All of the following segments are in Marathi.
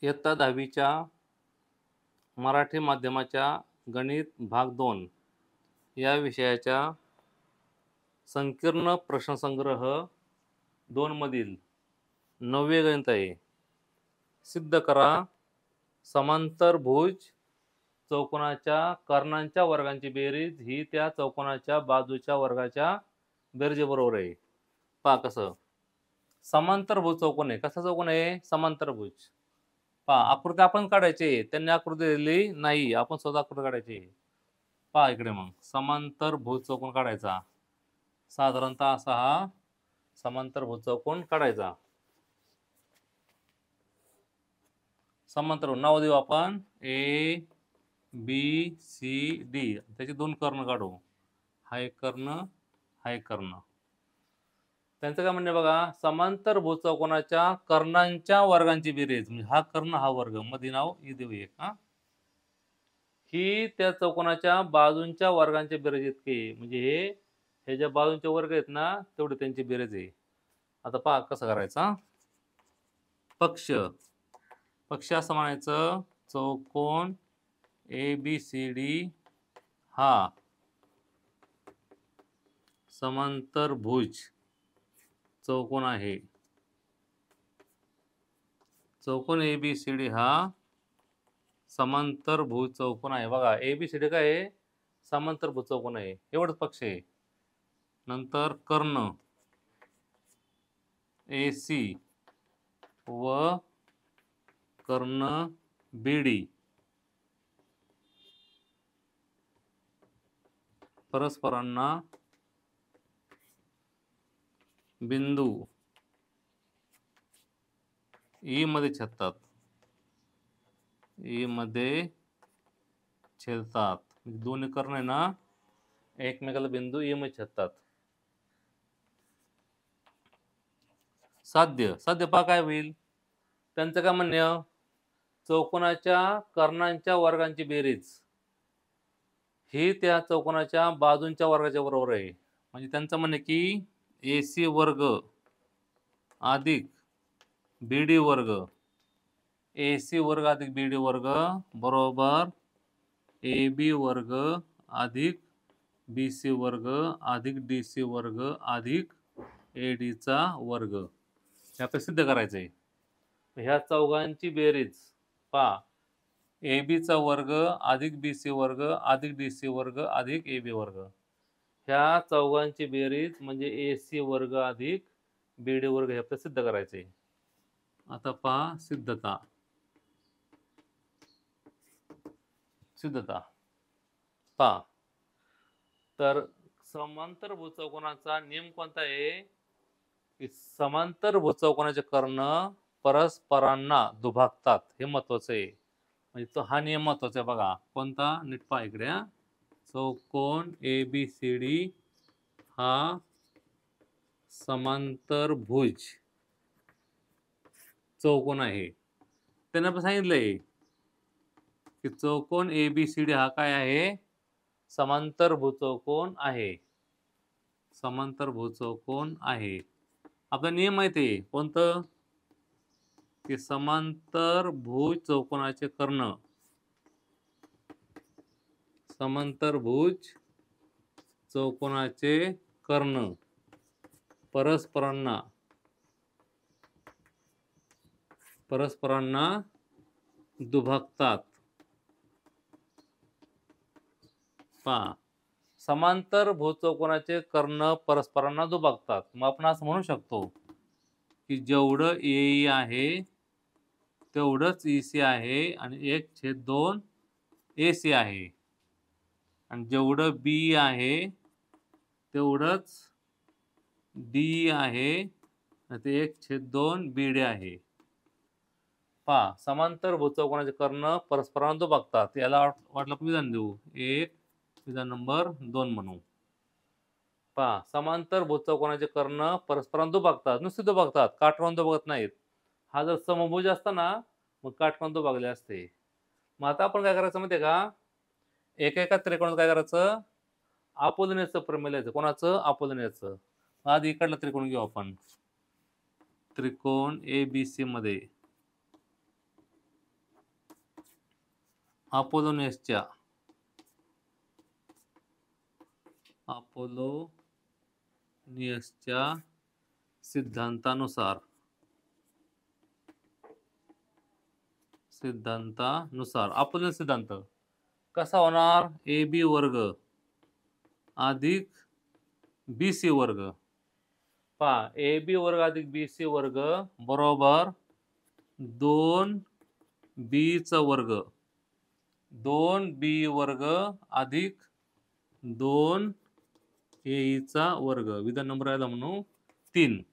इयत्ता 10वीच्या मराठी माध्यमाच्या गणित भाग 2 या विषयाच्या संकीर्ण प्रश्नसंग्रह 2 मधील 9वे गणित आहे. सिद्ध करा समांतरभुज चौकोनाच्या कर्णांच्या वर्गांची बेरीज ही त्या चौकोनाच्या बाजूच्या वर्गाच्या बेरजेबरोबर आहे. पहा कसं. समांतरभुज चौकोन आहे. कसा चौकोन आहे? समांतरभुज. पहा आकृती आपण काढायची. त्यांनी आकृती दिलेली नाही. आपण स्वतः आकृती काढायची. पहा इकडे मग समांतरभुज चौकोन काढायचा. साधारणतः असा हा समांतरभुज चौकोन काढायचा. समांतरभुज नाव देऊ आपण ए बी सी डी. त्याचे 2 कर्ण काढू. हा एक कर्ण, हा एक कर्ण. त्यांचं काय म्हणणं बघा, समांतरभुज चौकोनाच्या कर्णांच्या वर्गांची बेरीज म्हणजे हा कर्ण हा वर्ग मध्ये नाव हे देऊ एक हा. ही त्या चौकोनाच्या बाजूंच्या वर्गांच्या बेरीज इतके म्हणजे हे ज्या बाजूंचे वर्ग आहेत ना तेवढे त्यांची बेरीज आहे. आता पहा कसं करायचं. पक्ष असं म्हणायचं चौकोन ABCD हा समांतरभुज चौकोन आहे. चौकोन ABCD हा समांतरभुज चौकोन आहे. बघा ABCD काय आहे? समांतरभुज चौकोन आहे. एवढंच पक्ष आहे. नंतर कर्ण AC व कर्ण BD परस्परांना बिंदू E मध्ये छेदतात. E मध्ये छेदतात. दोन्ही कर्ण आहे ना एकमेकाला बिंदू E मध्ये छेदतात. साध्य पहा काय होईल. त्यांचं काय म्हणणं, चौकोनाच्या कर्णांच्या वर्गांची बेरीज ही त्या चौकोनाच्या बाजूंच्या वर्गाच्या बरोबर आहे. म्हणजे त्यांचं म्हणणं की AC वर्ग अधिक BD वर्ग AC वर्ग अधिक BD वर्ग बरोबर AB वर्ग अधिक BC वर्ग अधिक DC वर्ग अधिक AD चा वर्ग. हे आपल्याला सिद्ध करायचंय. ह्या चौघांची बेरीज पहा AB चा वर्ग अधिक BC वर्ग अधिक DC वर्ग अधिक AB वर्ग. ह्या चौघांची बेरीज म्हणजे AC वर्ग अधिक BD वर्ग हे आपल्याला सिद्ध करायचंय. आता पहा सिद्धता. पहा तर समांतरभुज चौकोनाचा नियम कोणता आहे की समांतरभुज चौकोनाचे कर्ण परस्परांना दुभागतात. हे महत्वाचं आहे. म्हणजे तो हा नियम महत्वाचा आहे. बघा कोणता नीट पहा इकडे. चौकोन ABCD हा समांतरभुज चौकोन आहे. त्यांना पण सांगितलंय की चौकोन ABCD हा काय आहे? समांतरभुज चौकोन आहे. समांतरभुज चौकोन आहे. आपला नियम माहिती आहे कोणतं की समांतरभुज चौकोनाचे कर्ण समांतरभुज चौकोनाचे कर्ण परस्परांना दुभागतात. पहा समांतरभुज चौकोनाचे कर्ण परस्परांना दुभागतात. मग आपण असं म्हणू शकतो की जेवढं AE आहे तेवढंच EC आहे आणि 1/2 AC आहे. आणि जेवढं BE आहे तेवढंच DE आहे आणि ते 1/2 BD आहे. पहा समांतरभुज चौकोनाचे कर्ण परस्परांना दुभागतात. याला वाटलं विधान देऊ. 1 विधान नंबर 2 म्हणू. पहा समांतरभुज चौकोनाचे कर्ण परस्परांना दुभागतात. नुसते दुभागतात, काटकोन दुभागत नाहीत. हा जर समभुज असता ना मग काटकोन दुभागले असते. मग आता आपण काय करायचं माहितीये का, एका त्रिकोणात काय करायचं, अपोजिनचं प्रमेय लिहायचं. कोणाचं? अपोजिनचं. आधी इकडला त्रिकोण घेऊ आपण. त्रिकोण ABC मध्ये अपोलोनियसच्या सिद्धांतानुसार अपोलोनियस सिद्धांत कसा होणार? ए बी वर्ग अधिक बी सी वर्ग. पहा, ए बी वर्ग अधिक बी सी वर्ग बरोबर 2b वर्ग 2b वर्ग अधिक 2a वर्ग. विधान नंबर आला म्हणून 3.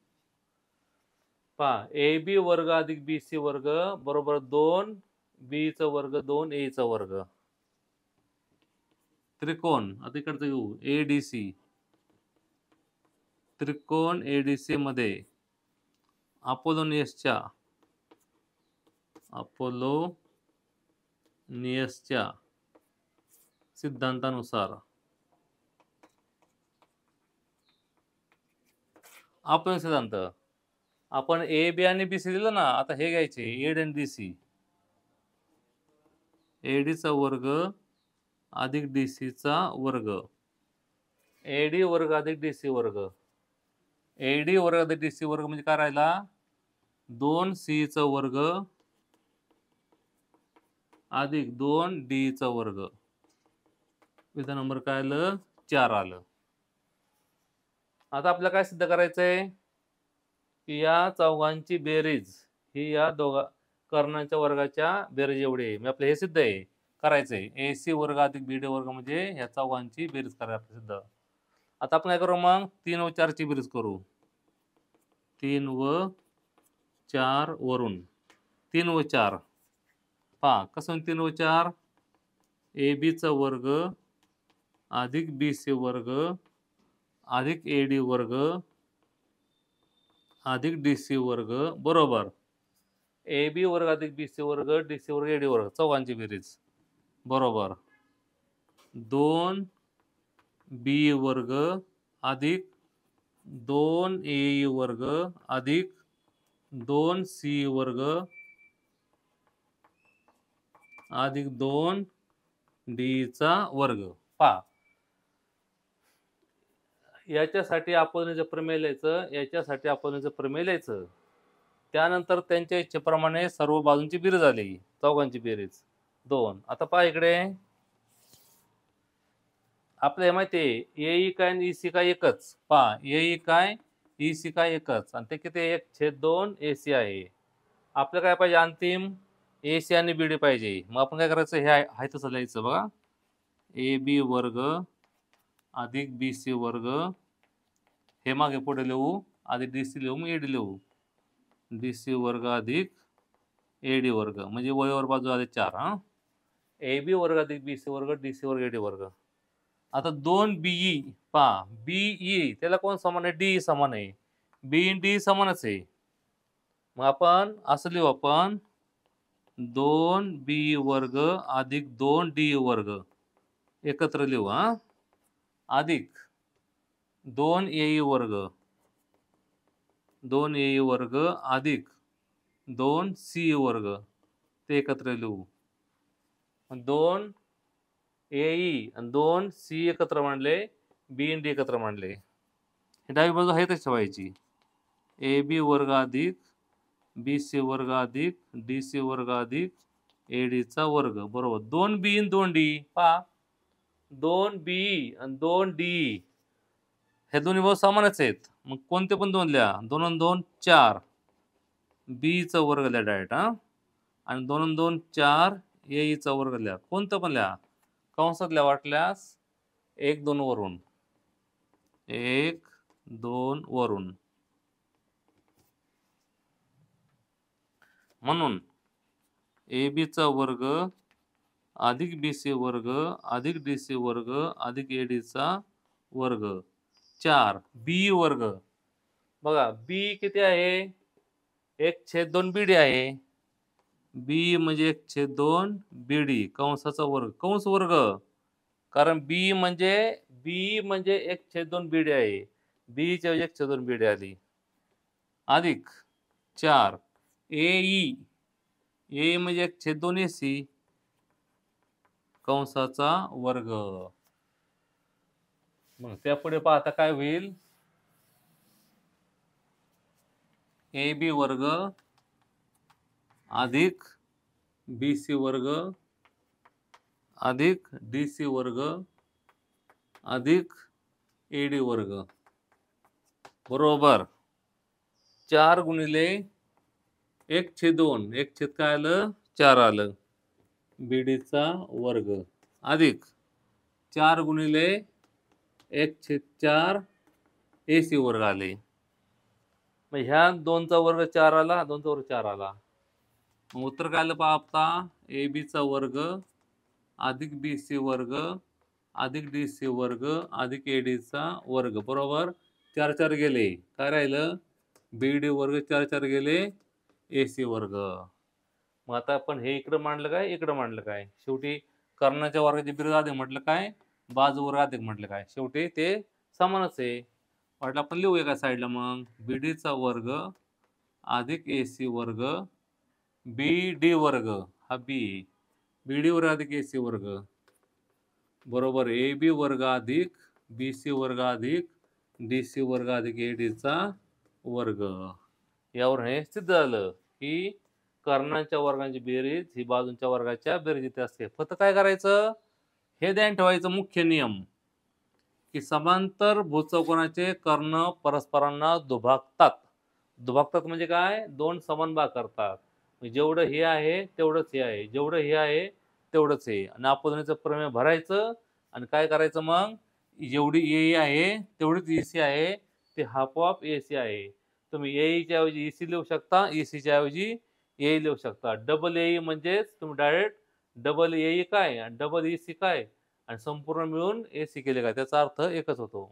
पहा, ए बी वर्ग अधिक बी सी वर्ग बरोबर 2b वर्ग 2a वर्ग. त्रिकोण आता इकडचं घेऊ एडीसी. त्रिकोण एडीसी मध्ये अपोलोनियसच्या सिद्धांतानुसार अपोलोनियस सिद्धांत आपण ए बी आणि बी सी दिलं ना. आता हे घ्यायचे एड आणि डी सी. एडीचा वर्ग अधिक डी सीचा वर्ग. एडी वर्ग अधिक डी सी वर्ग. एडी वर्ग अधिक डी सी वर्ग म्हणजे काय राहिला? 2c वर्ग अधिक 2d वर्ग. विधान नंबर काय आलं? 4 आलं. आता आपल्याला काय सिद्ध करायचंय की या चौघांची बेरीज ही या कर्णांच्या वर्गाच्या बेरीज एवढी आहे. आपलं हे सिद्ध आहे करायचंय. ए सी वर्ग अधिक बी डी वर्ग म्हणजे या चौघांची बेरीज करायला सिद्ध. आता आपण काय करू मग? 3 व 4 ची बेरीज करू. 3 व 4 वरून 3 व 4. पहा कसं 3 व 4? ए बीचा वर्ग अधिक बी सी वर्ग अधिक ए डी वर्ग अधिक डी सी वर्ग बरोबर ए बी वर्ग अधिक बी सी वर्ग डी सी वर्ग ए डी वर्ग. चौघांची बेरीज बरोबर 2b वर्ग अधिक 2a वर्ग अधिक 2c वर्ग अधिक 2d वर्ग. पहा, याच्यासाठी आपण प्रमेय लिहायचं, याच्यासाठी आपण प्रमेय लिहायचं. त्यानंतर त्यांच्या इच्छेप्रमाणे सर्व बाजूंची बेरीज आली. चौघांची बेरीज 2. आता पहा इकडे आपल्याला माहिती आहे ए काय आणि ई सी काय एकच. पहा ए काय ई सी काय एकच आणि ते किती 1/2 ए सी आहे. आपल्याला काय पाहिजे? अंतिम ए सी आणि बी डी पाहिजे. मग आपण काय करायचं? हे आहे तसं लिहायचं बघा. ए बी वर्ग अधिक बी सी वर्ग हे मागे पुढे लिहू अधिक डी सी लिहू मग ए डी लिहू. डी सी वर्ग अधिक ए डी वर्ग म्हणजे वयोवर बाजू आले 4. हा ए बी वर्ग अधिक बी सी वर्ग डी सी वर्ग ए डी वर्ग. आता 2BE पहा बीई त्याला कोण समान आहे? डी समान आहे. बी डी समानच आहे. मग आपण असं लिहू आपण 2b वर्ग अधिक 2d वर्ग एकत्र लिहू हा अधिक 2a वर्ग 2a वर्ग अधिक 2c वर्ग ते एकत्र लिहू. 2 ए आणि 2c एकत्र मांडले, बी आणि डी एकत्र मांडले. हे डावी बाजू आहे तशी ठेवायची. ए बी वर्ग अधिक बी सी वर्ग अधिक डी सी वर्ग अधिक ए डीचा वर्ग बरोबर 2b आणि 2d. पहा 2b आणि 2d हे दोन्ही बाजू समानच आहेत. मग कोणते पण 2 लिहा. 2 आणि 2 4 b चा वर्ग लिहा डायरेक्ट. हा आणि 2 आणि 2 4 ए चा वर्ग लिहा. कोणतं पण लिहा. कंसातल्या वाटल्यास 1 2 वरून 1 2 वरून. म्हणून ए बी चा वर्ग अधिक बी सी वर्ग अधिक डी सी वर्ग अधिक ए डी चा वर्ग 4 बी वर्ग. बघा बी किती आहे? 1/2 बी डी आहे. बी म्हणजे 1/2 बी डी कंसाचा वर्ग कंस वर्ग. कारण बी म्हणजे 1/2 बी डी आहे. बी च्या 1/2 बी डी आली अधिक 4 ए ई ए म्हणजे 1/2 ए सी कंसाचा वर्ग. मग त्यापुढे पाहता काय होईल? AB वर्ग अधिक BC वर्ग अधिक DC वर्ग अधिक AD वर्ग बरोबर 4 गुणिले 1/2 1 काय आलं 4 आलं BDचा वर्ग अधिक 4 गुणिले 1/4 AC वर्ग आले. मग ह्या 2चा वर्ग 4 आला, 2चा वर्ग 4 आला. मग उत्तर काय आलं पहा आता ABचा वर्ग अधिक BC वर्ग अधिक DC वर्ग अधिक ADचा वर्ग बरोबर 4 4 गेले. काय राहिलं BD वर्ग 4 4 गेले AC वर्ग. मग आता आपण हे इकडं मांडलं काय इकडं मांडलं काय शेवटी कर्णाच्या वर्गाची बेरीज अधिक म्हटलं काय बाजू वर्ग अधिक म्हटलं काय शेवटी ते समानच आहे. म्हटलं आपण लिहू एका साईडला मग BDचा वर्ग अधिक AC वर्ग BD वर्ग हा B BD वर्ग अधिक AC वर्ग बरोबर AB वर्ग अधिक BC वर्ग अधिक DC वर्ग अधिक ADचा वर्ग. यावरून हे सिद्ध झालं की कर्णांच्या वर्गांची बेरीज ही बाजूंच्या वर्गाच्या बेरीज असते. फक्त काय करायचं हे ध्यान ठेवायचं मुख्य नियम की समांतर भूचौकोनाचे कर्ण परस्परांना दुभागतात. दुभागतात म्हणजे काय दोन समान भाग करतात. जेवढं हे आहे तेवढंच हे आहे जेवढं हे आहे तेवढंच आहे आणि अपवजनाचं प्रमेय भरायचं आणि काय करायचं मग जेवढी ए आहे तेवढीच EC आहे ते हाफ ऑफ AC आहे. तुम्ही AEच्या ऐवजी EC लिहू शकता ECच्या ऐवजी AE लिहू शकता. डबल AE म्हणजेच तुम्ही डायरेक्ट डबल AE काय आणि डबल EC काय आणि संपूर्ण मिळून AC केले काय त्याचा अर्थ एकच होतो.